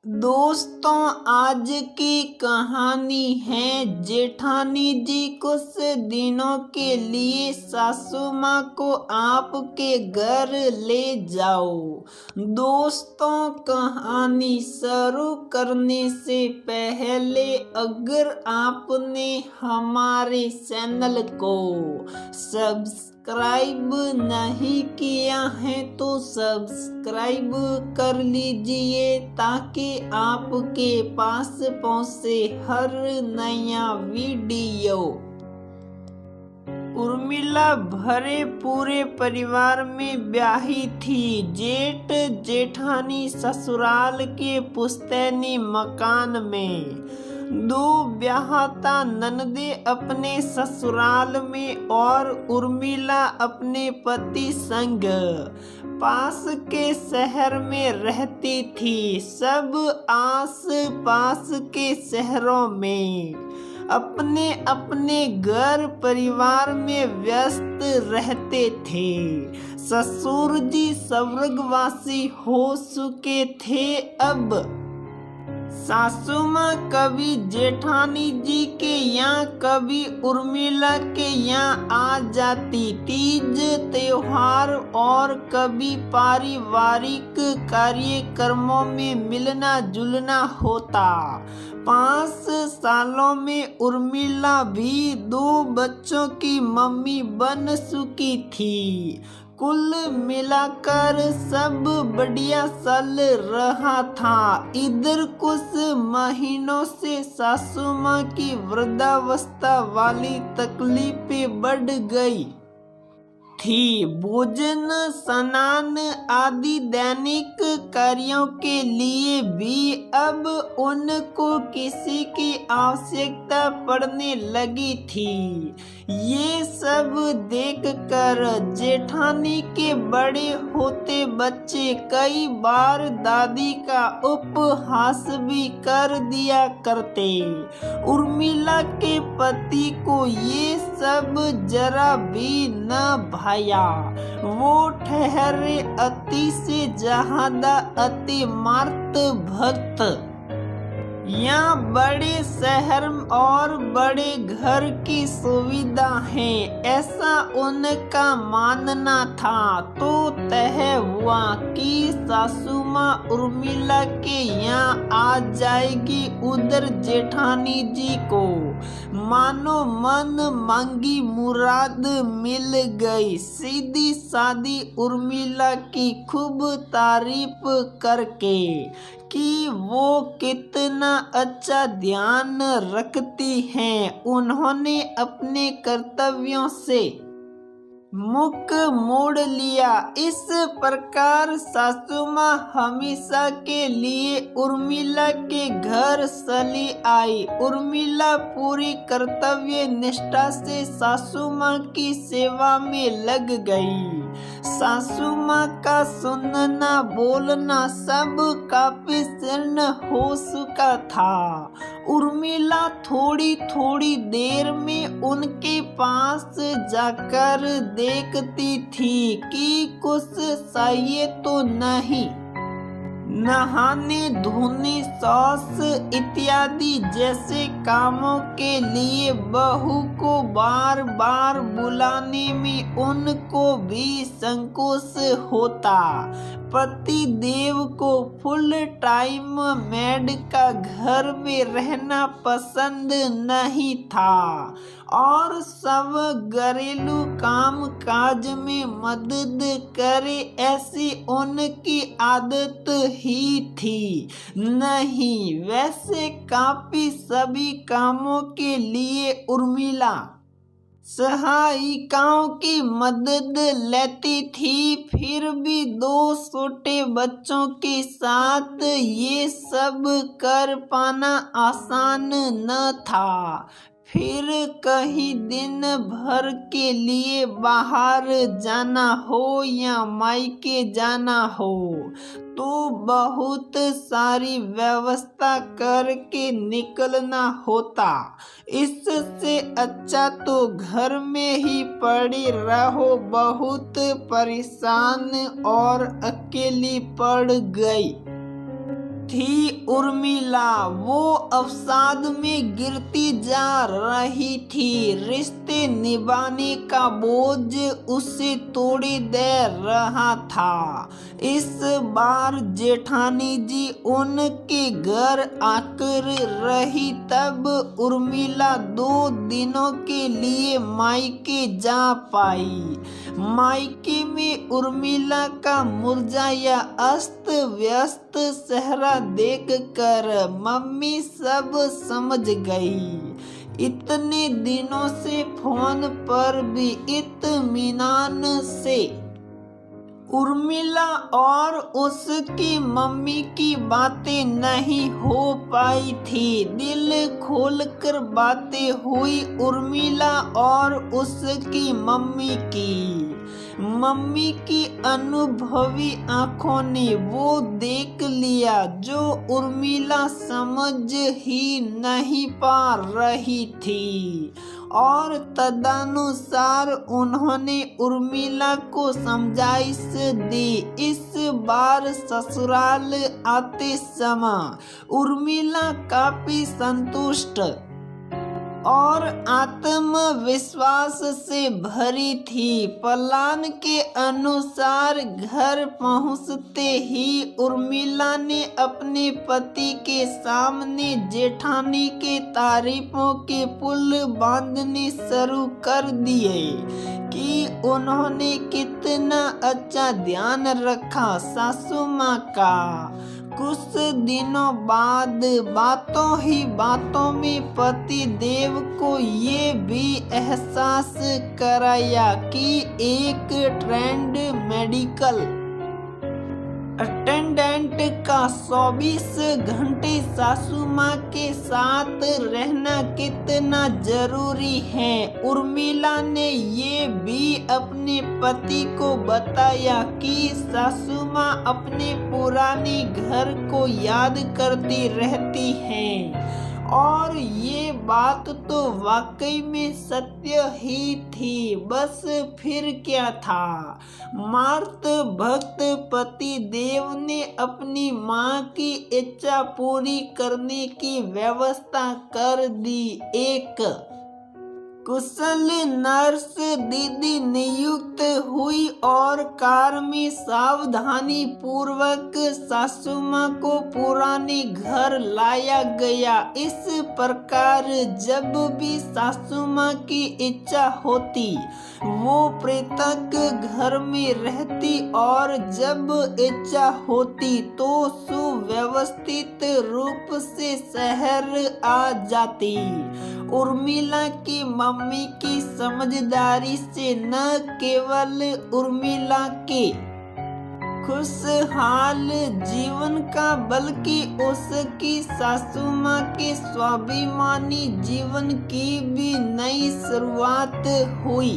दोस्तों, आज की कहानी है जेठानी जी कुछ दिनों के लिए सासू माँ को आपके घर ले जाओ। दोस्तों, कहानी शुरू करने से पहले अगर आपने हमारे चैनल को सब्सक्राइब नहीं किया है तो सब्सक्राइब कर लीजिए ताकि आपके पास पहुंचे हर नया वीडियो। उर्मिला भरे पूरे परिवार में ब्याही थी। जेठ जेठानी ससुराल के पुश्तैनी मकान में, दो ब्याहता ननदे अपने ससुराल में और उर्मिला अपने पति संग पास के शहर में रहती थी। सब आस पास के शहरों में अपने अपने घर परिवार में व्यस्त रहते थे। ससुर जी स्वर्गवासी हो चुके थे। अब सासू माँ कभी जेठानी जी के यहाँ कभी उर्मिला के यहाँ आ जाती। तीज त्योहार और कभी पारिवारिक कार्यक्रमों में मिलना जुलना होता। 5 सालों में उर्मिला भी 2 बच्चों की मम्मी बन चुकी थी। कुल मिलाकर सब बढ़िया चल रहा था। इधर कुछ महीनों से सासू माँ की वृद्धावस्था वाली तकलीफें बढ़ गई थी। भोजन स्नान आदि दैनिक कार्यों के लिए भी अब उनको किसी की आवश्यकता पड़ने लगी थी। ये सब देखकर जेठानी के बड़े होते बच्चे कई बार दादी का उपहास भी कर दिया करते। उर्मिला के पति को ये सब जरा भी न भाया। वो ठहरे अति से ज्यादा अति मार्त भक्त। यहाँ बड़े शहर और बड़े घर की सुविधा है, ऐसा उनका मानना था। तो तय हुआ कि सासू माँ उर्मिला के यहाँ आ जाएगी। उधर जेठानी जी को मानो मन मांगी मुराद मिल गई। सीधी सादी उर्मिला की खूब तारीफ करके कि वो कितना अच्छा ध्यान रखती हैं, उन्होंने अपने कर्तव्यों से मुख मोड़ लिया। इस प्रकार सासू माँ हमेशा के लिए उर्मिला के घर चली आई। उर्मिला पूरी कर्तव्य निष्ठा से सासू माँ की सेवा में लग गई। सासू माँ का सुनना बोलना सब काफी शीर्ण हो चुका था। उर्मिला थोड़ी थोड़ी देर में उनके पास जाकर देखती थी कि कुछ चाहिए तो नहीं। नहाने धोने शौच इत्यादि जैसे कामों के लिए बहू को बार बार बुलाने में उनको भी संकोच होता। पति देव को फुल टाइम मेड का घर में रहना पसंद नहीं था और सब घरेलू काम काज में मदद करे ऐसी उनकी आदत ही थी। नहीं, वैसे काफी सभी कामों के लिए उर्मिला सहायिकाओं की मदद लेती थी। फिर भी 2 छोटे बच्चों के साथ ये सब कर पाना आसान न था। फिर कहीं दिन भर के लिए बाहर जाना हो या मायके जाना हो तो बहुत सारी व्यवस्था करके निकलना होता। इससे अच्छा तो घर में ही पड़ी रहो। बहुत परेशान और अकेली पड़ गई। थी उर्मिला। वो अवसाद में गिरती जा रही थी। रिश्ते निभाने का बोझ उसे तोड़े दे रहा था। इस बार जेठानी जी उनके घर आकर रही। तब उर्मिला 2 दिनों के लिए मायके जा पाई। मायके में उर्मिला का मुरझाया अस्त व्यस्त चेहरा देखकर मम्मी सब समझ गई। इतने दिनों से फोन पर भी इत्मीनान से उर्मिला और उसकी मम्मी की बातें नहीं हो पाई थी। दिल खोलकर बातें हुई उर्मिला और उसकी मम्मी की। मम्मी की अनुभवी आंखों ने वो देख लिया जो उर्मिला समझ ही नहीं पा रही थी, और तदनुसार उन्होंने उर्मिला को समझाइश दी। इस बार ससुराल आते समय उर्मिला काफी संतुष्ट और आत्मविश्वास से भरी थी। प्लान के अनुसार घर पहुंचते ही उर्मिला ने अपने पति के सामने जेठानी के तारीफों के पुल बांधने शुरू कर दिए कि उन्होंने कितना अच्छा ध्यान रखा सासू माँ का। कुछ दिनों बाद बातों ही बातों में पति देव को ये भी एहसास कराया कि एक ट्रेंड मेडिकल अटेंडेंट का 24 घंटे सासू माँ के साथ रहना कितना जरूरी है। उर्मिला ने ये भी अपने पति को बताया कि सासू माँ अपने पुराने घर को याद करती रहती हैं, और ये बात तो वाकई में सत्य ही थी। बस फिर क्या था, मार्त भक्त पति देव ने अपनी माँ की इच्छा पूरी करने की व्यवस्था कर दी। एक कुशल नर्स दीदी नियुक्त हुई और कार में सावधानी पूर्वक सासू माँ को पुराने घर लाया गया। इस प्रकार जब भी सासू माँ की इच्छा होती वो पृथक घर में रहती, और जब इच्छा होती तो सुव्यवस्थित रूप से शहर आ जाती। उर्मिला की मम्मी की समझदारी से न केवल उर्मिला के खुशहाल जीवन का बल्कि उसकी सासू माँ के स्वाभिमानी जीवन की भी नई शुरुआत हुई।